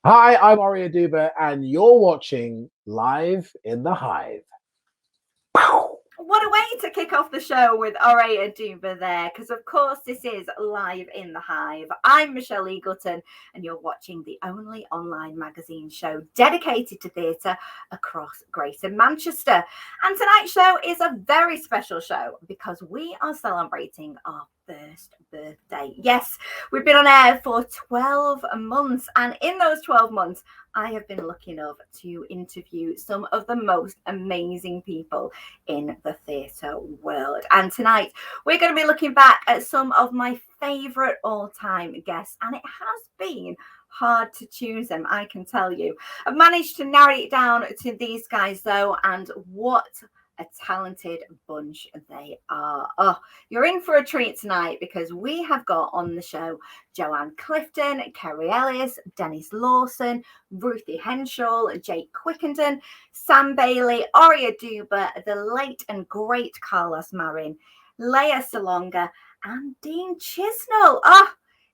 Hi, I'm Oduba, and you're watching Live in the Hive. What a way to kick off the show with Oduba there, because of course this is Live in the Hive. I'm Michelle Eagleton, and you're watching the only online magazine show dedicated to theatre across Greater Manchester. And tonight's show is a very special show because we are celebrating our first birthday. Yes, we've been on air for 12 months, and in those 12 months, I have been lucky enough to interview some of the most amazing people in the theatre world. And tonight, we're going to be looking back at some of my favourite all-time guests, and it has been hard to choose them, I can tell you. I've managed to narrow it down to these guys, though, and what a talented bunch they are. Oh, you're in for a treat tonight because we have got on the show Joanne Clifton, Kerry Ellis, Denis Lawson, Ruthie Henshall, Jake Quickenden, Sam Bailey, Oduba, the late and great Carlos Marin, Lea Salonga, and Dean Chisnall.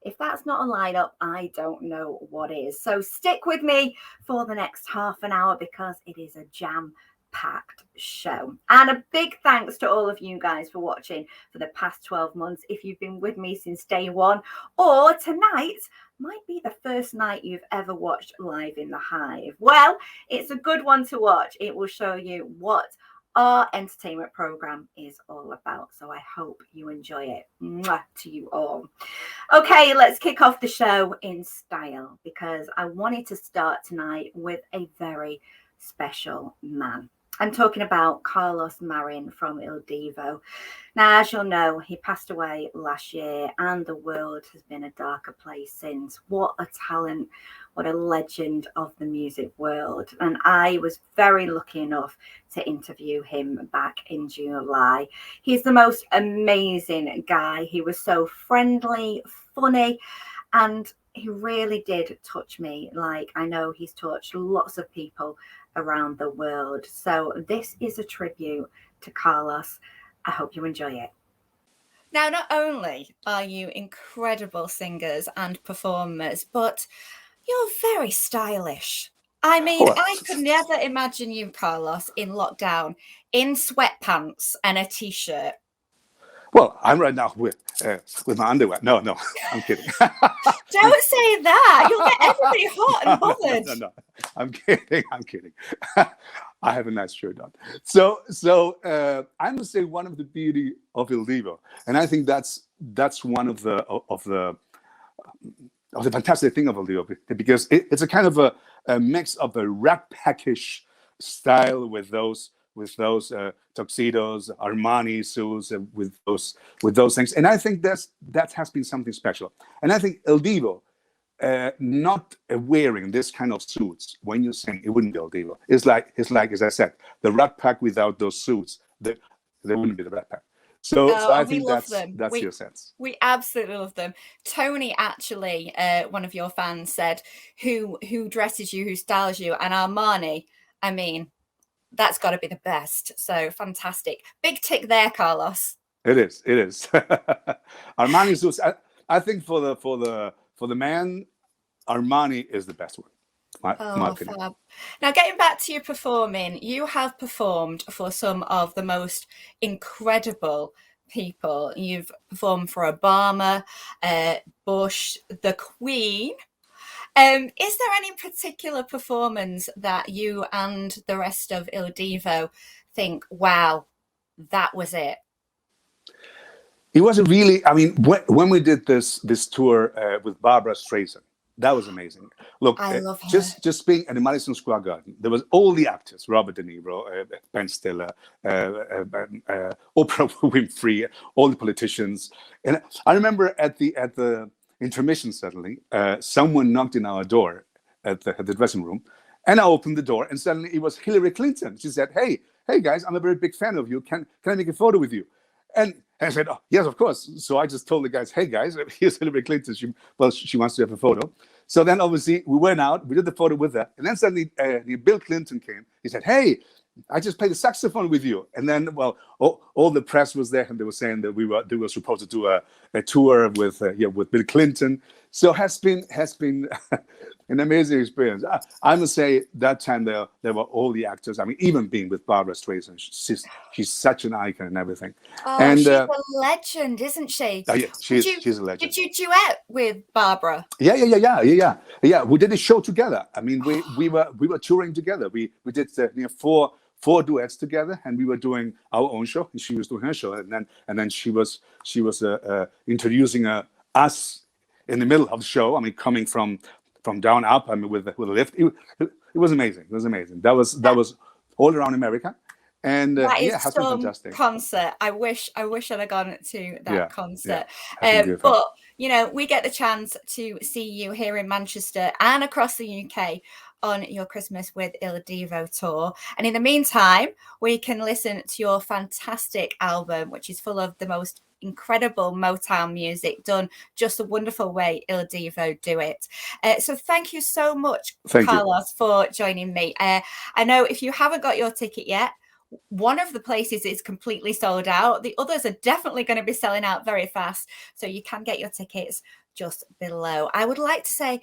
If that's not a lineup, I don't know what is. So stick with me for the next half an hour because it is a jam-packed show. And a big thanks to all of you guys for watching for the past 12 months. If you've been with me since day one, or tonight might be the first night you've ever watched Live in the Hive. Well, it's a good one to watch. It will show you what our entertainment program is all about. So I hope you enjoy it. Mwah to you all. Okay, let's kick off the show in style because I wanted to start tonight with a very special man. I'm talking about Carlos Marin from Il Divo. Now, as you'll know, he passed away last year and the world has been a darker place since. What a talent, what a legend of the music world. And I was very lucky enough to interview him back in July. He's the most amazing guy. He was so friendly, funny, and he really did touch me. Like I know he's touched lots of people around the world. So this is a tribute to Carlos. I hope you enjoy it. Now, not only are you incredible singers and performers, but you're very stylish. I mean, I could never imagine you, Carlos, in lockdown in sweatpants and a t-shirt. Well, I'm right now with my underwear. No, I'm kidding. Don't say that. You'll get everybody hot and bothered. No. I'm kidding. I have a nice shirt on. So I must say one of the beauty of Il Divo, and I think that's one of the fantastic thing of Il Divo because it's a kind of a mix of a rat package style with those tuxedos, Armani suits, with those things, and I think that has been something special. And I think Il Divo, not wearing this kind of suits when you sing, it wouldn't be Il Divo. It's like as I said, the Rat Pack without those suits, they wouldn't be the Rat Pack. So I think that's your sense. We absolutely love them. Tony, actually, one of your fans said, "Who dresses you? Who styles you?" And Armani. I mean, that's got to be the best. So fantastic. Big tick there, Carlos. It is. Armani suits. I think for the man, Armani is the best one. My opinion. Fab. Now, getting back to your performing, you have performed for some of the most incredible people. You've performed for Obama, Bush, the Queen. Is there any particular performance that you and the rest of Il Divo think, wow, that was it? It wasn't really. I mean, when we did this tour with Barbara Streisand, that was amazing. Look, I love her. Just being at the Madison Square Garden, there was all the actors: Robert De Niro, Ben Stiller, Oprah Winfrey, all the politicians. And I remember at the intermission, suddenly, someone knocked in our door at the dressing room, and I opened the door, and suddenly it was Hillary Clinton. She said, "Hey guys, I'm a very big fan of you. Can I make a photo with you?" And I said, "Oh, yes, of course." So I just told the guys, "Hey guys, here's Hillary Clinton. She wants to have a photo." So then obviously we went out, we did the photo with her, and then suddenly Bill Clinton came. He said, "Hey, I just played the saxophone with you. And then, well, all the press was there, and they were saying that they were supposed to do a tour with Bill Clinton. So has been an amazing experience. I must say that time there were all the actors. I mean, even being with Barbara Streisand, she's such an icon and everything. Oh, and she's a legend, isn't she? Yeah, she's a legend. Did you duet with Barbara? Yeah. We did a show together. I mean, we were touring together. We did four duets together, and we were doing our own show, and she was doing her show, and then she was introducing us in the middle of the show. I mean, coming from down up. I mean, with a lift. It was amazing. It was amazing. That was all around America, and that is has been some fantastic. Concert. I wish I'd have gone to that concert. But we get the chance to see you here in Manchester and across the UK on your Christmas with Il Divo tour. And in the meantime, we can listen to your fantastic album, which is full of the most incredible Motown music done just a wonderful way Il Divo do it. So thank you so much, Carlos, for joining me. I know if you haven't got your ticket yet, one of the places is completely sold out. The others are definitely going to be selling out very fast. So you can get your tickets just below. I would like to say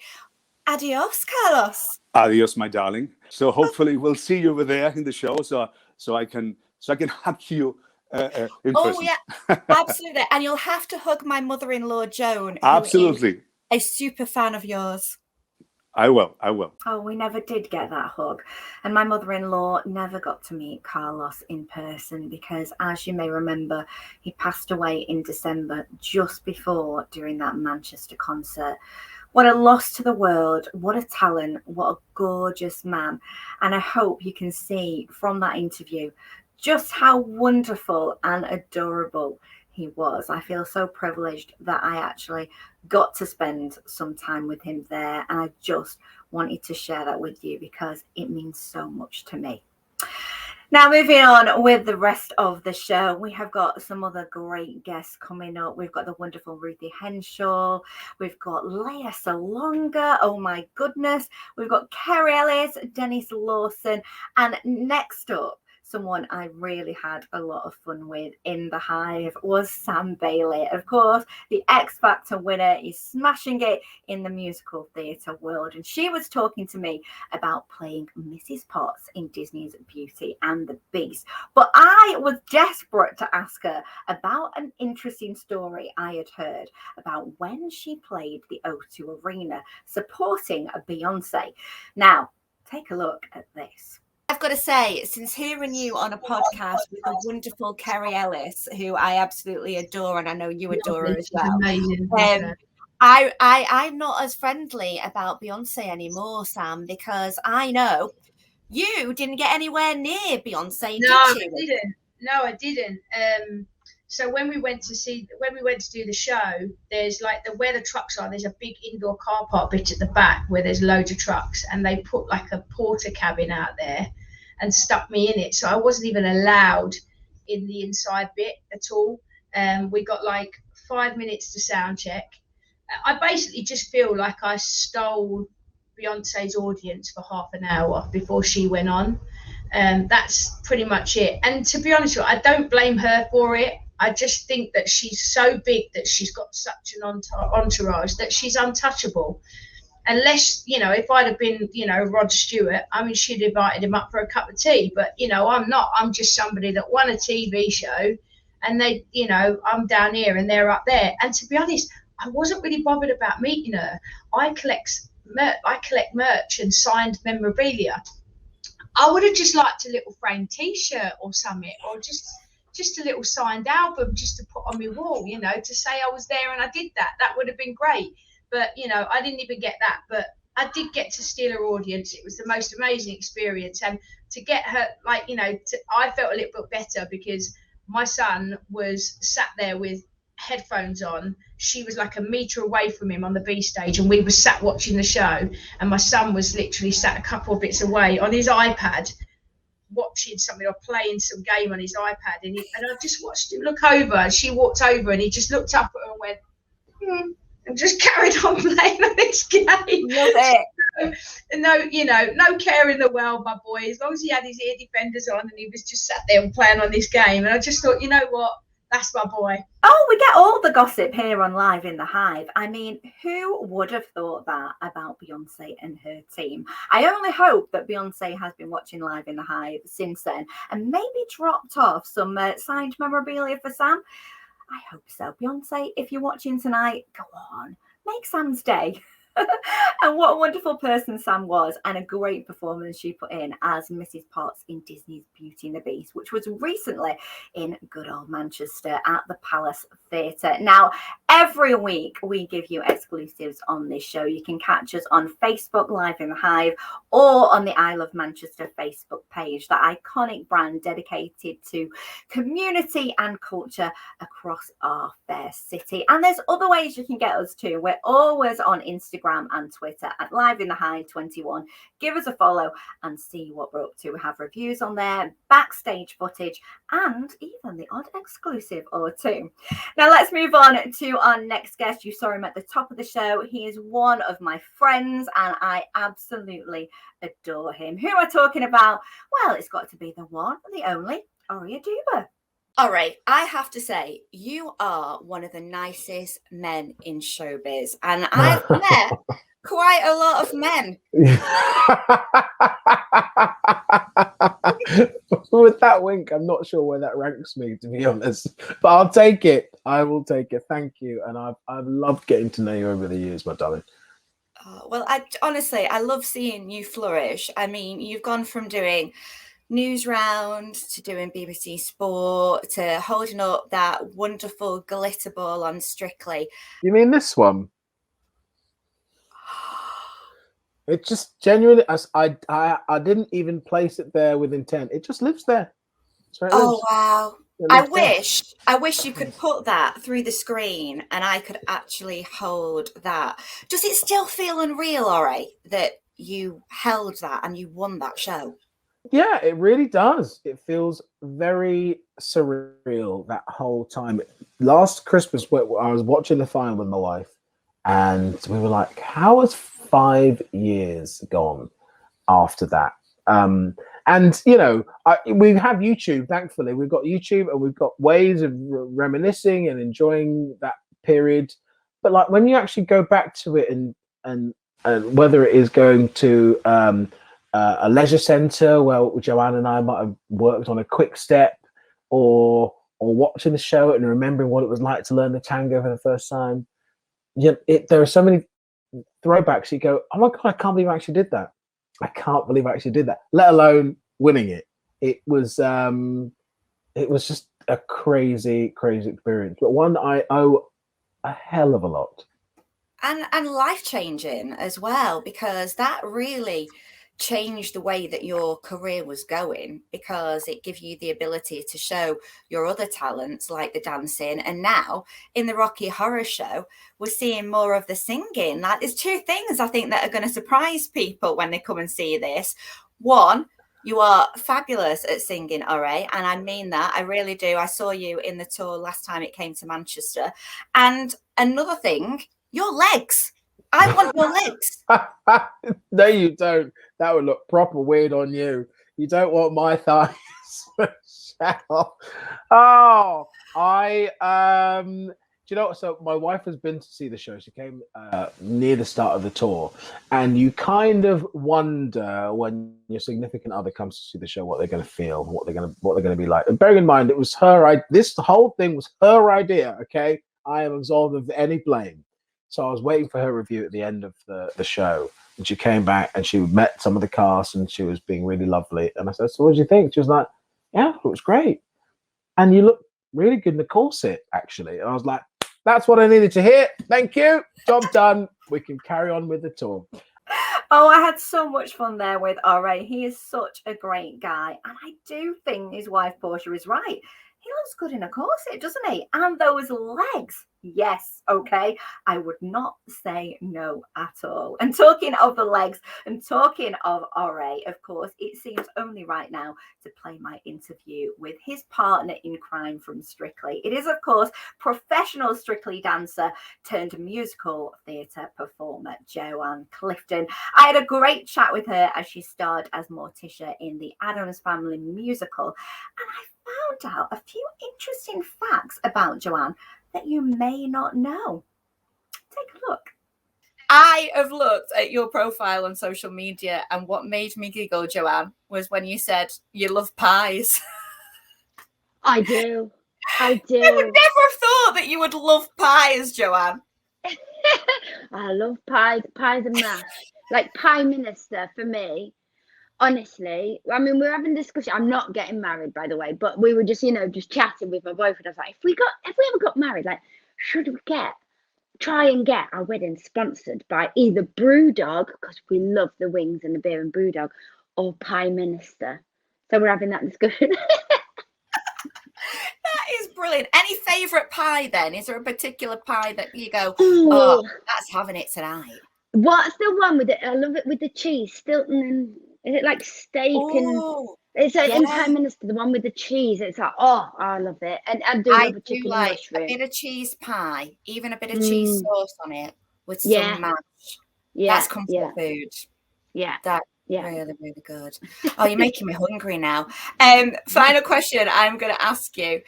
adios, Carlos. Adios, my darling. So hopefully we'll see you over there in the show, so I can hug you in person. Oh yeah, absolutely. And you'll have to hug my mother-in-law Joan. Absolutely. A super fan of yours. I will. Oh, we never did get that hug. And my mother-in-law never got to meet Carlos in person because, as you may remember, he passed away in December just before during that Manchester concert. What a loss to the world. What a talent. What a gorgeous man. And I hope you can see from that interview just how wonderful and adorable he was. I feel so privileged that I actually got to spend some time with him there. And I just wanted to share that with you because it means so much to me. Now, moving on with the rest of the show, we have got some other great guests coming up. We've got the wonderful Ruthie Henshall. We've got Lea Salonga. Oh, my goodness. We've got Kerry Ellis, Denis, Lawson. And next up, someone I really had a lot of fun with in the Hive was Sam Bailey. Of course, the X Factor winner is smashing it in the musical theatre world. And she was talking to me about playing Mrs. Potts in Disney's Beauty and the Beast. But I was desperate to ask her about an interesting story I had heard about when she played the O2 Arena supporting Beyonce. Now, take a look at this. I've got to say, since hearing you on a podcast with the wonderful Kerry Ellis, who I absolutely adore, and I know you adore her as well, I'm not as friendly about Beyonce anymore, Sam, because I know you didn't get anywhere near Beyonce, did you? I didn't. So when we went to do the show, there's like where the trucks are, there's a big indoor car park bit at the back where there's loads of trucks, and they put like a porter cabin out there and stuck me in it. So I wasn't even allowed in the inside bit at all. We got like 5 minutes to sound check. I basically just feel like I stole Beyonce's audience for half an hour before she went on. That's pretty much it. And to be honest with you, I don't blame her for it. I just think that she's so big that she's got such an entourage that she's untouchable. Unless, if I'd have been, Rod Stewart, I mean, she'd invited him up for a cup of tea. But, I'm not. I'm just somebody that won a TV show and they, I'm down here and they're up there. And to be honest, I wasn't really bothered about meeting her. I collect merch and signed memorabilia. I would have just liked a little framed T-shirt or something, or just a little signed album just to put on my wall, to say I was there and I did that. That would have been great. But, I didn't even get that. But I did get to steal her audience. It was the most amazing experience. And to get her, I felt a little bit better because my son was sat there with headphones on. She was like a metre away from him on the B stage, and we were sat watching the show. And my son was literally sat a couple of bits away on his iPad watching something or playing some game on his iPad. And I just watched him look over. And she walked over and he just looked up at her and went, and just carried on playing on this game. Love it. No, no care in the world, my boy. As long as he had his ear defenders on and he was just sat there and playing on this game. And I just thought, you know what? That's my boy. Oh, we get all the gossip here on Live in the Hive. I mean, who would have thought that about Beyonce and her team? I only hope that Beyonce has been watching Live in the Hive since then and maybe dropped off some signed memorabilia for Sam. I hope so. Beyonce, if you're watching tonight, go on, make Sam's day. And what a wonderful person Sam was, and a great performance she put in as Mrs. Potts in Disney's Beauty and the Beast, which was recently in good old Manchester at the Palace Theatre. Now, every week we give you exclusives on this show. You can catch us on Facebook Live in the Hive or on the I Love Manchester Facebook page, the iconic brand dedicated to community and culture across our fair city. And there's other ways you can get us too. We're always on Instagram and Twitter at Live in the Hive 21. Give us a follow and see what we're up to. We have reviews on there, backstage footage, and even the odd exclusive or two. Now let's move on to our next guest. You saw him at the top of the show. He is one of my friends and I absolutely adore him. Who am I talking about? Well, it's got to be the one, the only, Oduba. All right, I have to say, you are one of the nicest men in showbiz, and I've met quite a lot of men. With that wink, I'm not sure where that ranks me, to be honest. But I'll take it. I will take it. Thank you. And I've loved getting to know you over the years, my darling. Well, honestly, I love seeing you flourish. I mean, you've gone from doing news round to doing BBC Sport to holding up that wonderful glitter ball on Strictly. You mean this one? It just genuinely, I didn't even place it there with intent. It just lives there. Oh wow! I wish you could put that through the screen and I could actually hold that. Does it still feel unreal, alright, that you held that and you won that show? Yeah, it really does. It feels very surreal that whole time. Last Christmas, I was watching the final with my wife, and we were like, "How has 5 years gone after that?" And we have YouTube. Thankfully, we've got YouTube, and we've got ways of reminiscing and enjoying that period. But like when you actually go back to it, and whether it is going to a leisure centre where Joanne and I might have worked on a quick step, or watching the show and remembering what it was like to learn the tango for the first time. There are so many throwbacks. You go, oh my God, I can't believe I actually did that. I can't believe I actually did that, let alone winning it. It was just a crazy, crazy experience, but one I owe a hell of a lot. And life-changing as well, because that really changed the way that your career was going, because it gave you the ability to show your other talents like the dancing, and now in the Rocky Horror Show we're seeing more of the singing. Like, there's two things I think that are going to surprise people when they come and see this. One, you are fabulous at singing, alright, and I mean that, I really do. I saw you in the tour last time it came to Manchester. And another thing, your legs. I want your legs. No, you don't. That would look proper weird on you. You don't want my thighs. Oh, do you know what? So my wife has been to see the show. She came near the start of the tour, and you kind of wonder when your significant other comes to see the show what they're going to feel, what they're going to be like. And bearing in mind, it was this whole thing was her idea. Okay, I am absolved of any blame. So I was waiting for her review at the end of the show, and she came back and she met some of the cast and she was being really lovely. And I said, so what did you think? She was like, yeah, it was great. And you look really good in the corset, actually. And I was like, that's what I needed to hear. Thank you. Job done. We can carry on with the tour. Oh, I had so much fun there with R.A. He is such a great guy. And I do think his wife, Portia, is right. He looks good in a corset, doesn't he? And those legs. Yes, okay. I would not say no at all. And talking of the legs and talking of Ore, of course, it seems only right now to play my interview with his partner in crime from Strictly. It is, of course, professional Strictly dancer turned musical theatre performer Joanne Clifton. I had a great chat with her as she starred as Morticia in the Addams Family musical, and I found out a few interesting facts about Joanne that you may not know. Take a look. I have looked at your profile on social media, and what made me giggle, Joanne, was when you said you love pies. I do. I I would do. never have thought that you would love pies, Joanne. I love pies. Pies and mash. Like pie minister for me. Honestly, I mean, we're having a discussion. I'm not getting married, by the way, but we were just, just chatting with my boyfriend. I was like, if we ever got married, like, should we try and get our wedding sponsored by either Brewdog, because we love the wings and the beer and Brewdog, or Pie Minister. So we're having that discussion. That is brilliant. Any favourite pie then? Is there a particular pie that you go, oh, that's having it tonight? What's the one with it? I love it with the cheese, Stilton, and is it like steak and it's like in Prime Minister, the one with the cheese. It's like, oh, I love it. And I do love a chicken and mushroom. A bit of cheese pie, even a bit of cheese sauce on it with some mash. Yeah, that's comfort food. Yeah, that's really, really good. Oh, you're making me hungry now. Final question I'm going to ask you.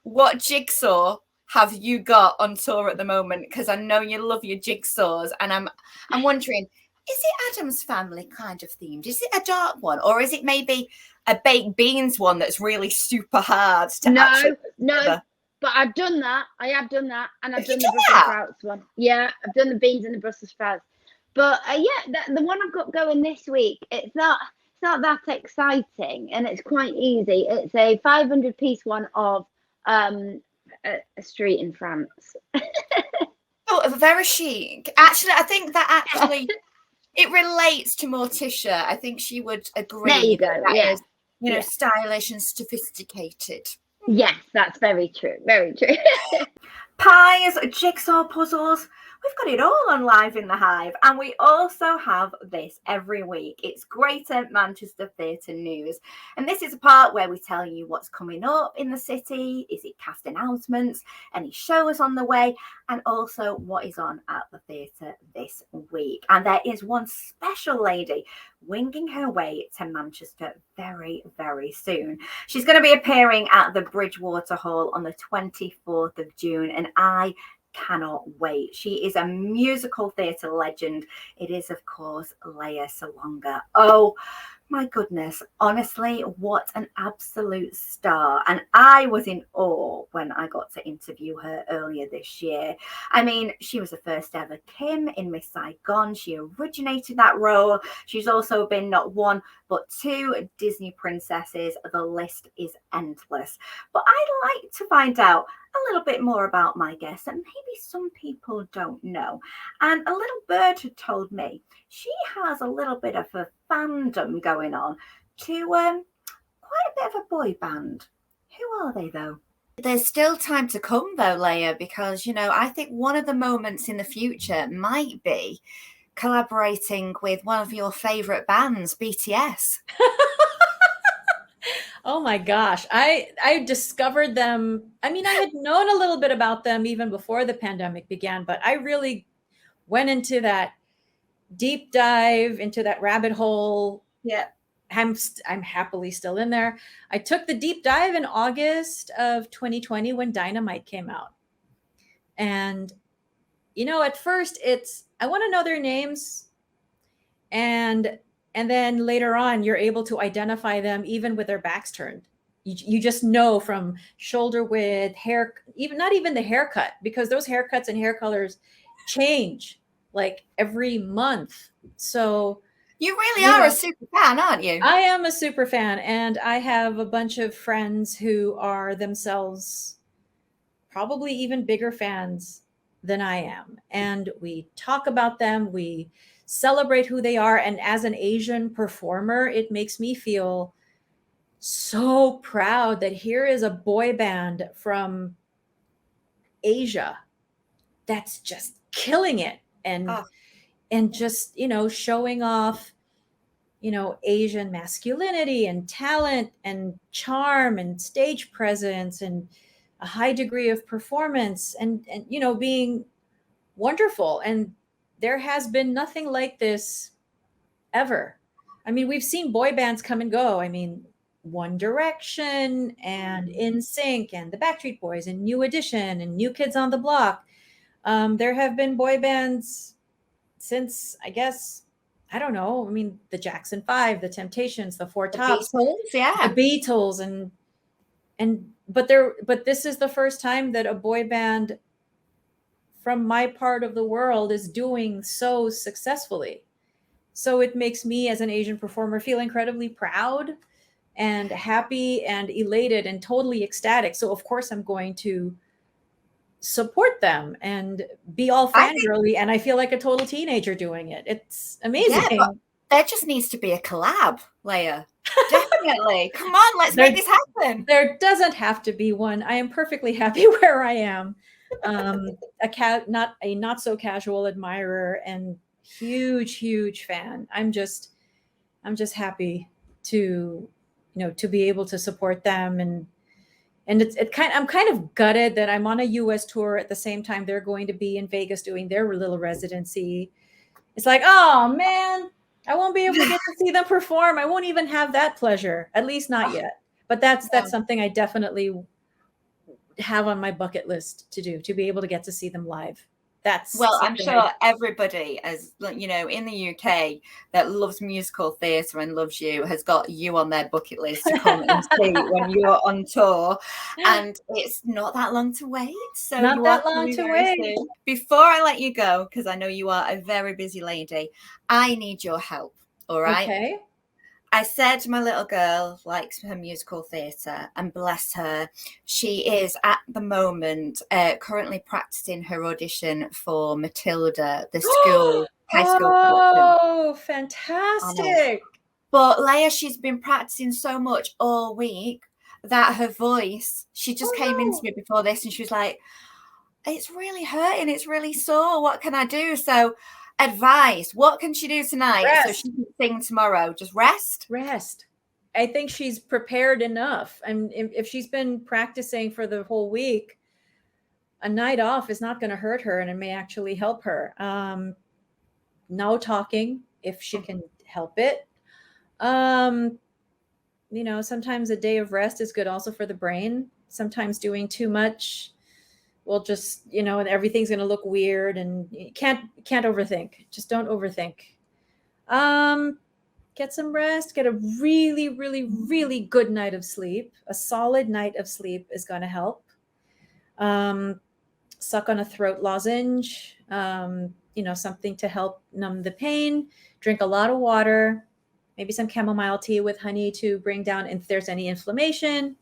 What jigsaw have you got on tour at the moment? Because I know you love your jigsaws, and I'm wondering, is it Addams Family kind of themed? Is it a dark one, or is it maybe a baked beans one that's really super hard to No. But I've done that. I have done that, and I've done the Brussels sprouts one. Yeah, I've done the beans and the Brussels sprouts. But the one I've got going this week, it's not that exciting, and it's quite easy. It's a 500-piece one of a street in France. Oh, very chic. Actually, I think that it relates to Morticia. I think she would agree. There you go. That is, stylish and sophisticated. Yes, that's very true. Very true. Pies, jigsaw puzzles. We've got it all on Live in the Hive, and we also have this every week. It's Greater Manchester Theatre News, and this is a part where we tell you what's coming up in the city. Is it cast announcements, any shows on the way, and also what is on at the theatre this week. And there is one special lady winging her way to Manchester very, very soon. She's going to be appearing at the Bridgewater Hall on the 24th of June, and I cannot wait. She is a musical theatre legend. It is, of course, Lea Salonga. Oh my goodness, honestly, what an absolute star. And I was in awe when I got to interview her earlier this year. I mean, she was the first ever Kim in Miss Saigon. She originated that role. She's also been not one, but two Disney princesses. The list is endless. But I'd like to find out a little bit more about my guest that maybe some people don't know. And a little bird had told me she has a little bit of a fandom going on to quite a bit of a boy band. Who are they, though? There's still time to come, though, Lea, because, I think one of the moments in the future might be collaborating with one of your favorite bands, BTS. Oh my gosh. I discovered them. I mean, I had known a little bit about them even before the pandemic began, but I really went into that deep dive, into that rabbit hole. Yeah. I'm happily still in there. I took the deep dive in August of 2020 when Dynamite came out. And, at first I want to know their names. And then later on, you're able to identify them even with their backs turned. You just know from shoulder width, hair, not even the haircut, because those haircuts and hair colors change like every month. So you really are a super fan, aren't you? I am a super fan, and I have a bunch of friends who are themselves probably even bigger fans than I am. And we talk about them. We celebrate who they are. And as an Asian performer, it makes me feel so proud that here is a boy band from Asia that's just killing it, and just, you know, showing off, you know, Asian masculinity and talent and charm and stage presence and a high degree of performance, and you know, being wonderful. And there has been nothing like this ever. I mean, we've seen boy bands come and go. I mean, One Direction and NSYNC and the Backstreet Boys and New Edition and New Kids on the Block. There have been boy bands since, I guess, I don't know. I mean, the Jackson 5, the Temptations, the Four Tops, Beatles, the Beatles, but this is the first time that a boy band from my part of the world is doing so successfully. So it makes me, as an Asian performer, feel incredibly proud and happy and elated and totally ecstatic. So of course I'm going to support them and be all fangirly, and I feel like a total teenager doing it. It's amazing. Yeah, there just needs to be a collab, Lea. Definitely. Come on, let's make this happen. There doesn't have to be one. I am perfectly happy where I am. Not so casual admirer and huge fan. I'm just happy to, you know, to be able to support them, and I'm kind of gutted that I'm on a US tour at the same time they're going to be in Vegas doing their little residency. It's like, oh man, I won't be able to get to see them perform. I won't even have that pleasure, at least not yet. But that's something I definitely have on my bucket list to do, to be able to get to see them live. I'm sure everybody, as you know, in the UK that loves musical theatre and loves you, has got you on their bucket list to come and see when you're on tour. And it's not that long to wait. So not that long to wait. Soon. Before I let you go, because I know you are a very busy lady, I need your help. All right. Okay. I said my little girl likes her musical theatre, and bless her, she is at the moment currently practicing her audition for Matilda, the school high school production. Oh, fantastic! But Lea, she's been practicing so much all week that her voice, she just came into me before this and she was like, it's really hurting, it's really sore, what can I do? So advice, what can she do tonight so she can sing tomorrow? Just rest. I think she's prepared enough, and if she's been practicing for the whole week, a night off is not going to hurt her, and it may actually help her. No talking if she can help it. You know, sometimes a day of rest is good also for the brain. Sometimes doing too much will just, you know, and everything's going to look weird, and you can't overthink. Just don't overthink. Get some rest, get a really good night of sleep. A solid night of sleep is going to help. Suck on a throat lozenge, you know, something to help numb the pain. Drink a lot of water, maybe some chamomile tea with honey to bring down if there's any inflammation.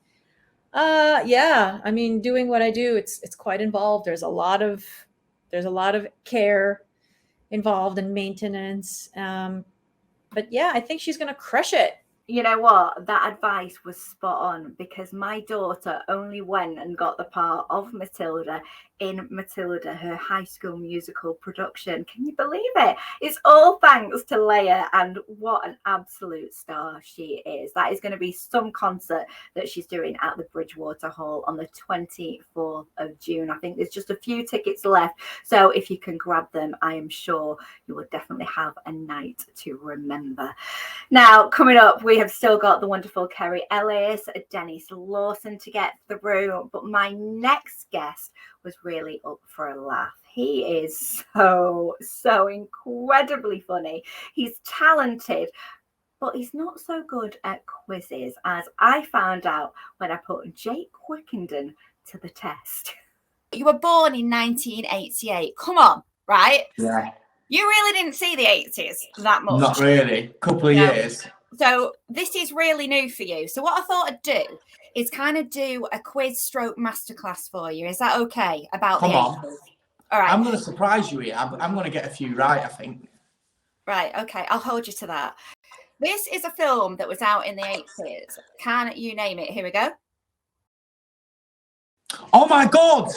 Yeah, I mean, doing what I do, it's quite involved. There's a lot of care involved and maintenance. But yeah, I think she's going to crush it. You know what? That advice was spot on, because my daughter only went and got the part of Matilda in Matilda, her high school musical production. Can you believe it? It's all thanks to Lea, and what an absolute star she is. That is going to be some concert that she's doing at the Bridgewater Hall on the 24th of June. I think there's just a few tickets left. So if you can grab them, I am sure you will definitely have a night to remember. Now, coming up, we have still got the wonderful Kerry Ellis, Denis Lawson to get through. But my next guest was really up for a laugh. He is so incredibly funny. He's talented, but he's not so good at quizzes, as I found out when I put Jake Quickenden to the test. You were born in 1988. Come on, right? Yeah. You really didn't see the 80s that much. Not really. Couple of years. So this is really new for you. So what I thought I'd do is kind of do a quiz stroke masterclass for you. Is that okay? About Come the on. 80s? All right. I'm going to surprise you here. I'm going to get a few right, I think. Right. Okay. I'll hold you to that. This is a film that was out in the 80s. Can you name it? Here we go. Oh my God!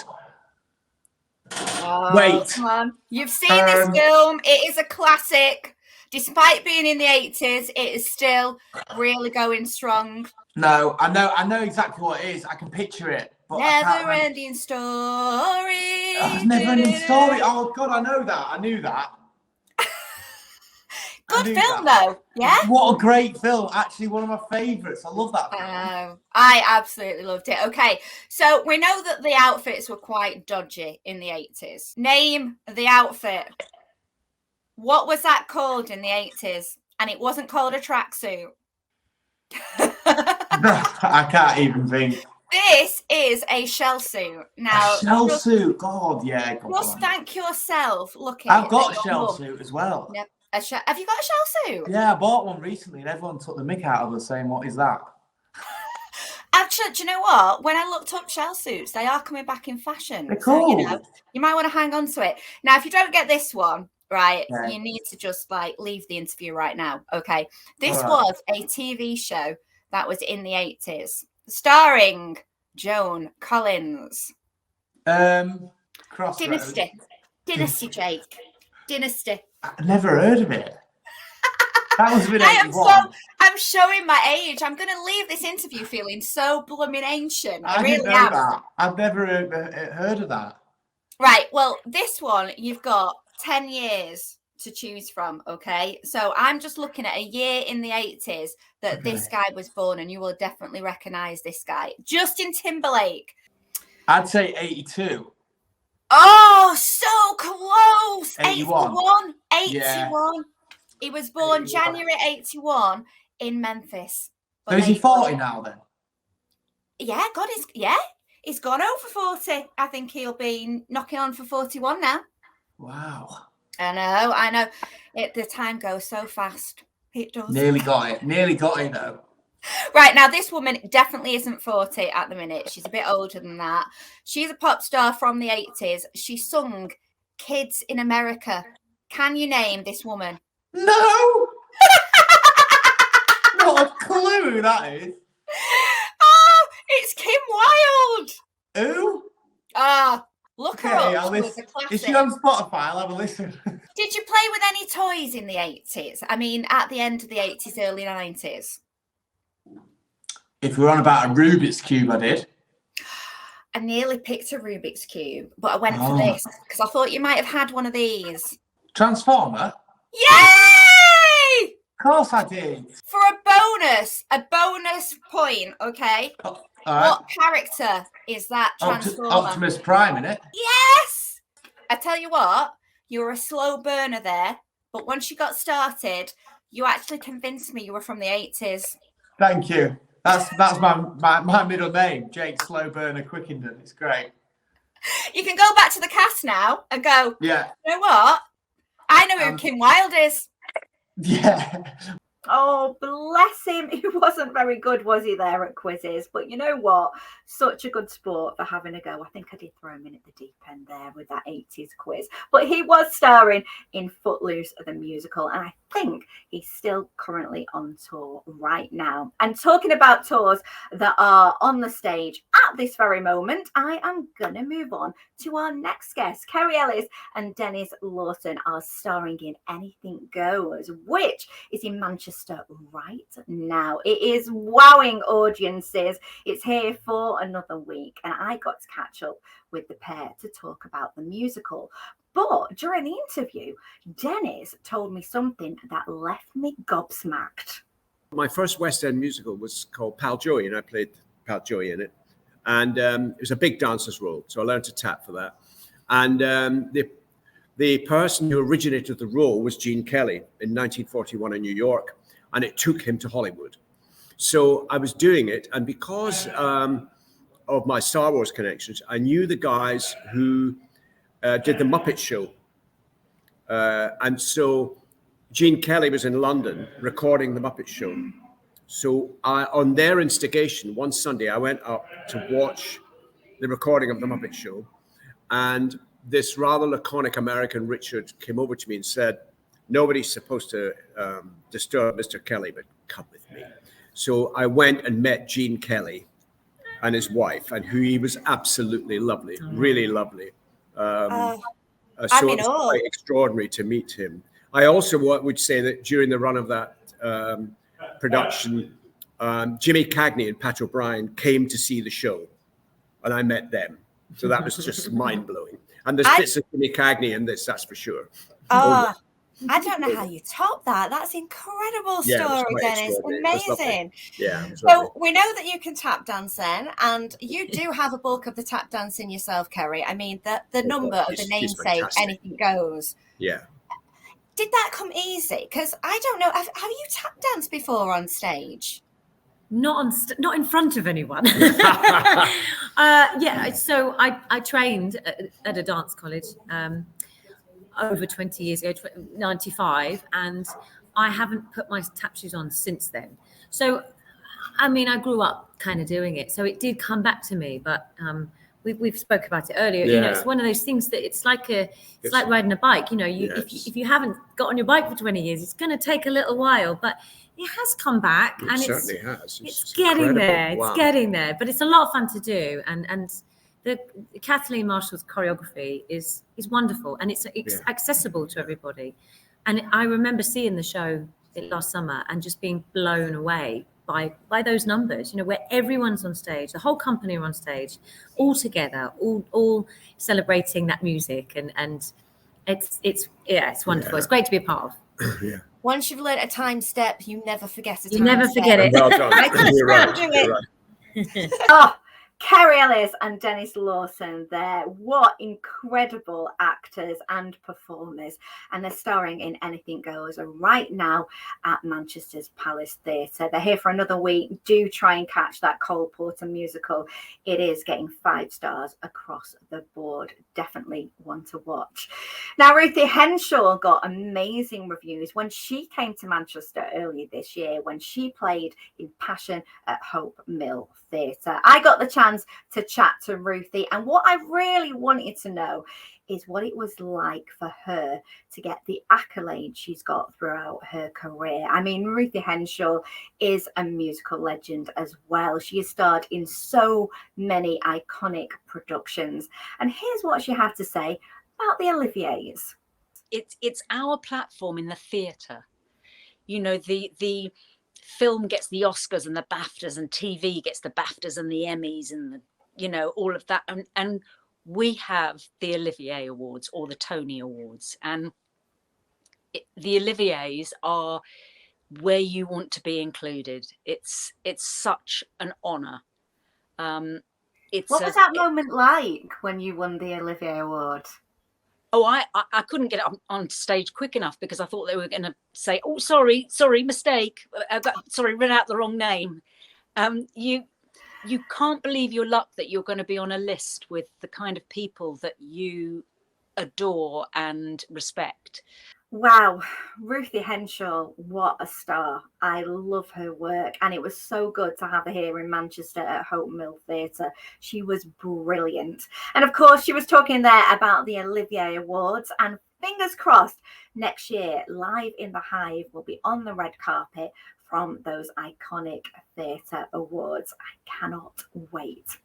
Oh, Wait. come on. You've seen this film. It is a classic. Despite being in the 80s, it is still really going strong. No, I know exactly what it is. I can picture it. But Never ending story. Never ending story. Oh God, I know that. I knew that. Good film though, yeah? What a great film. Actually, one of my favourites. I love that film. I absolutely loved it. Okay, so we know that the outfits were quite dodgy in the 80s. Name the outfit. What was that called in the 80s? And it wasn't called a tracksuit. I can't even think. This is a shell suit. Now, a shell suit. God, yeah. Just thank yourself. Looking. I've got a shell suit as well. Yep. Have you got a shell suit? Yeah, I bought one recently and everyone took the mick out of us saying, what is that? Actually, do you know what? When I looked up shell suits, they are coming back in fashion. They're cool. So, you might want to hang on to it. Now, if you don't get this one, right, you need to just leave the interview right now. Okay. This was a TV show that was in the 80s, starring Joan Collins. Dynasty, Jake. Dynasty. I never heard of it. That was been 81. I'm showing my age. I'm going to leave this interview feeling so blooming ancient. I really didn't know am. that. I've never heard of that. Right. Well, this one, you've got 10 years to choose from. Okay. So I'm just looking at a year in the 80s that this guy was born, and you will definitely recognize this guy. Justin Timberlake. I'd say 82. Oh, so close. 81. 81. Yeah. He was born January 81 in Memphis. So is he 40 now then? Yeah, God, he's gone over 40. I think he'll be knocking on for 41 now. Wow. I know. The time goes so fast. It does. Nearly got it though. Right, now this woman definitely isn't 40 at the minute. She's a bit older than that. She's a pop star from the 80s. She sung Kids in America. Can you name this woman? No! Not a clue who that is. Oh, it's Kim Wilde. Who? Look her up. I'll listen. Is she on Spotify? I'll have a listen. Did you play with any toys in the 80s? I mean, at the end of the 80s, early 90s? If we're on about a Rubik's Cube, I did. I nearly picked a Rubik's Cube, but I went for this because I thought you might have had one of these. Transformer? Yay! Of course I did. For a bonus point, okay? All right. What character is that Transformer? Optimus Prime, innit? Yes! I tell you what, you were a slow burner there, but once you got started, you actually convinced me you were from the 80s. Thank you. That's my middle name, Jake Slow Burner Quickenden. It's great. You can go back to the cast now and go, yeah. You know what? I know who Kim Wilde is. Yeah. Oh, bless him. He wasn't very good, was he, there at quizzes? But you know what? Such a good sport for having a go. I think I did throw him in at the deep end there with that 80s quiz. But he was starring in Footloose, the musical. And I think he's still currently on tour right now. And talking about tours that are on the stage at this very moment, I am going to move on to our next guest. Kerry Ellis and Denis Lawson are starring in Anything Goes, which is in Manchester right now. It is wowing audiences. It's here for another week, and I got to catch up with the pair to talk about the musical. But during the interview, Denis told me something that left me gobsmacked. My first West End musical was called Pal Joey, and I played Pal Joey in it. And it was a big dancer's role, so I learned to tap for that. And the person who originated the role was Gene Kelly in 1941 in New York, and it took him to Hollywood. So I was doing it, and because of my Star Wars connections, I knew the guys who did the Muppet Show. And so Gene Kelly was in London recording the Muppet Show. So on their instigation, one Sunday, I went up to watch the recording of the Muppet Show. And this rather laconic American Richard came over to me and said, nobody's supposed to disturb Mr. Kelly, but come with me. So I went and met Gene Kelly and his wife, and who he was absolutely lovely, really lovely. I'm it in was awe. quite extraordinary to meet him. I also would say that during the run of that production, Jimmy Cagney and Pat O'Brien came to see the show, and I met them. So that was just mind-blowing. And there's bits of Jimmy Cagney in this, that's for sure. Oh, I don't know how you top that. That's incredible story, Denis. Amazing. Yeah. So we know that you can tap dance then, and you do have a bulk of the tap dancing yourself, Kerry. I mean, the number of the namesake, anything goes. Yeah. Did that come easy? Because I don't know. Have you tap danced before on stage? Not in front of anyone. So I trained at a dance college over 20 years ago, 95, and I haven't put my tap shoes on since then. So, I mean, I grew up kind of doing it, so it did come back to me. But we've spoke about it earlier. Yeah. You know, it's one of those things that it's like riding a bike. You know, if you haven't got on your bike for 20 years, it's going to take a little while, but it has come back, and certainly has. It's getting there. Wow. It's getting there, but it's a lot of fun to do, and the Kathleen Marshall's choreography is wonderful, and it's accessible to everybody. And I remember seeing the show last summer and just being blown away by those numbers, you know, where everyone's on stage, the whole company are on stage, all together, all celebrating that music, and it's wonderful. It's great to be a part of. Yeah. Once you've learned a time step, you never forget a time step. You never forget it. Well done. You're right. Oh, Kerry Ellis and Denis Lawson there. What incredible actors and performers. And they're starring in Anything Goes right now at Manchester's Palace Theatre. They're here for another week. Do try and catch that Cole Porter musical. It is getting 5 stars across the board. Definitely one to watch. Now, Ruthie Henshall got amazing reviews when she came to Manchester earlier this year, when she played in Passion at Hope Mill Theatre. I got the chance to chat to Ruthie, and what I really wanted to know is what it was like for her to get the accolades she's got throughout her career. I mean, Ruthie Henshall is a musical legend as well. She has starred in so many iconic productions, and here's what she had to say about the Oliviers. It's our platform in the theatre. You know, the film gets the Oscars and the BAFTAs, and TV gets the BAFTAs and the Emmys and the, you know, all of that. And we have the Olivier Awards or the Tony Awards. And the Oliviers are where you want to be included. It's such an honour. What was that moment like when you won the Olivier Award? Oh, I couldn't get up on stage quick enough because I thought they were going to say, "Oh, sorry, mistake. Sorry, read out the wrong name." You can't believe your luck that you're going to be on a list with the kind of people that you adore and respect. Wow, Ruthie Henshall, what a star. I love her work, and it was so good to have her here in Manchester at Hope Mill Theatre. She was brilliant. And of course, she was talking there about the Olivier Awards, and fingers crossed, next year, Live in the Hive will be on the red carpet from those iconic theatre awards. I cannot wait.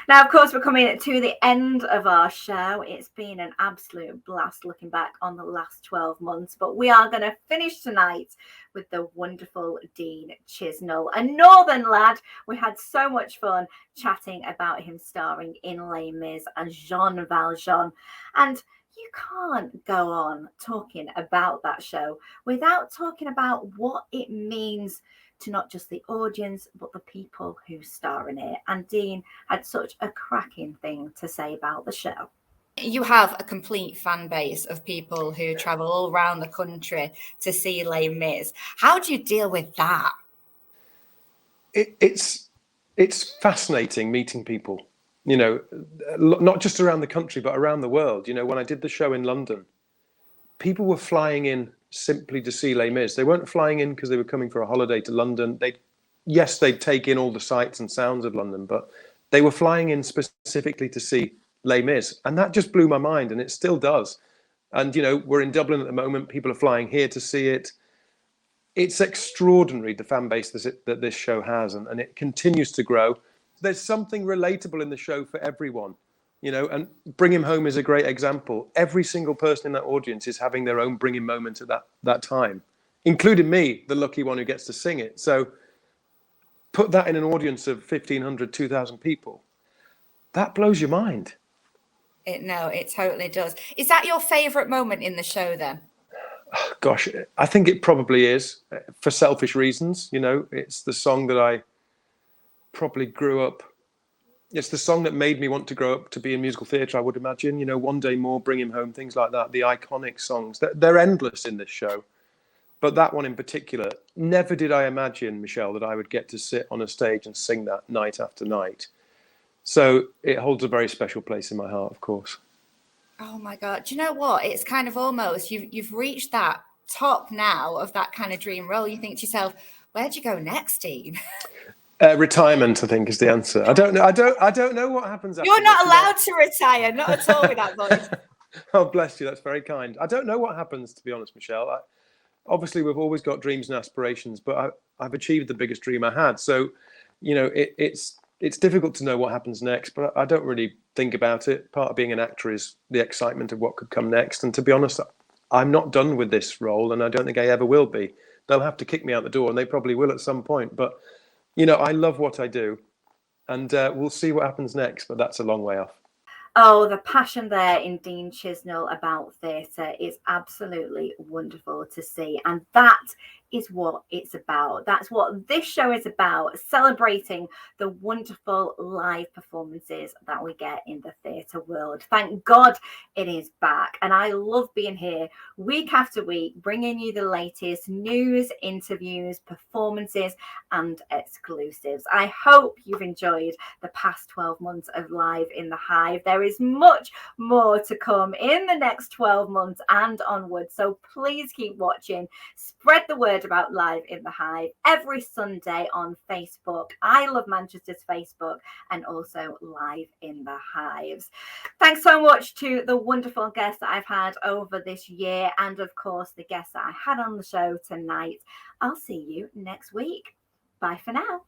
Now, of course, we're coming to the end of our show. It's been an absolute blast looking back on the last 12 months, but we are going to finish tonight with the wonderful Dean Chisnall, a northern lad. We had so much fun chatting about him starring in Les Mis as Jean Valjean. And you can't go on talking about that show without talking about what it means to not just the audience, but the people who star in it. And Dean had such a cracking thing to say about the show. You have a complete fan base of people who travel all around the country to see Les Mis. How do you deal with that? It's fascinating meeting people, you know, not just around the country, but around the world. You know, when I did the show in London, people were flying in simply to see Les Mis. They weren't flying in because they were coming for a holiday to London. They'd take in all the sights and sounds of London, but they were flying in specifically to see Les Mis. And that just blew my mind, and it still does. And, you know, we're in Dublin at the moment. People are flying here to see it. It's extraordinary, the fan base that this show has, and it continues to grow. There's something relatable in the show for everyone. you know, and Bring Him Home is a great example. Every single person in that audience is having their own Bring Him moment at that time, including me, the lucky one who gets to sing it. So put that in an audience of 1,500, 2,000 people. That blows your mind. It totally does. Is that your favourite moment in the show then? Oh, gosh, I think it probably is, for selfish reasons. You know, it's the song that I probably grew up. It's the song that made me want to grow up to be in musical theatre, I would imagine. You know, One Day More, Bring Him Home, things like that. The iconic songs. They're endless in this show. But that one in particular, never did I imagine, Michelle, that I would get to sit on a stage and sing that night after night. So it holds a very special place in my heart, of course. Oh my God. Do you know what? It's kind of almost, you've reached that top now of that kind of dream role. You think to yourself, where'd you go next, Dean? Retirement, I think, is the answer. I don't know. I don't know what happens after. You're not allowed to retire, not at all with that voice. Oh, bless you. That's very kind. I don't know what happens, to be honest, Michelle. Obviously, we've always got dreams and aspirations, but I've achieved the biggest dream I had. So, you know, it's difficult to know what happens next, but I don't really think about it. Part of being an actor is the excitement of what could come next. And to be honest, I'm not done with this role, and I don't think I ever will be. They'll have to kick me out the door, and they probably will at some point. But, you know, I love what I do, and we'll see what happens next, but that's a long way off. Oh, the passion there in Dean Chisnall about theatre is absolutely wonderful to see. And that is what it's about. That's what this show is about, celebrating the wonderful live performances that we get in the theatre world. Thank God it is back. And I love being here week after week, bringing you the latest news, interviews, performances, and exclusives. I hope you've enjoyed the past 12 months of Live in the Hive. There is much more to come in the next 12 months and onwards. So please keep watching. Spread the word about Live in the Hive every Sunday on Facebook, I Love Manchester's Facebook, and also Live in the Hives. Thanks so much to the wonderful guests that I've had over this year, and of course the guests that I had on the show tonight. I'll see you next week. Bye for now.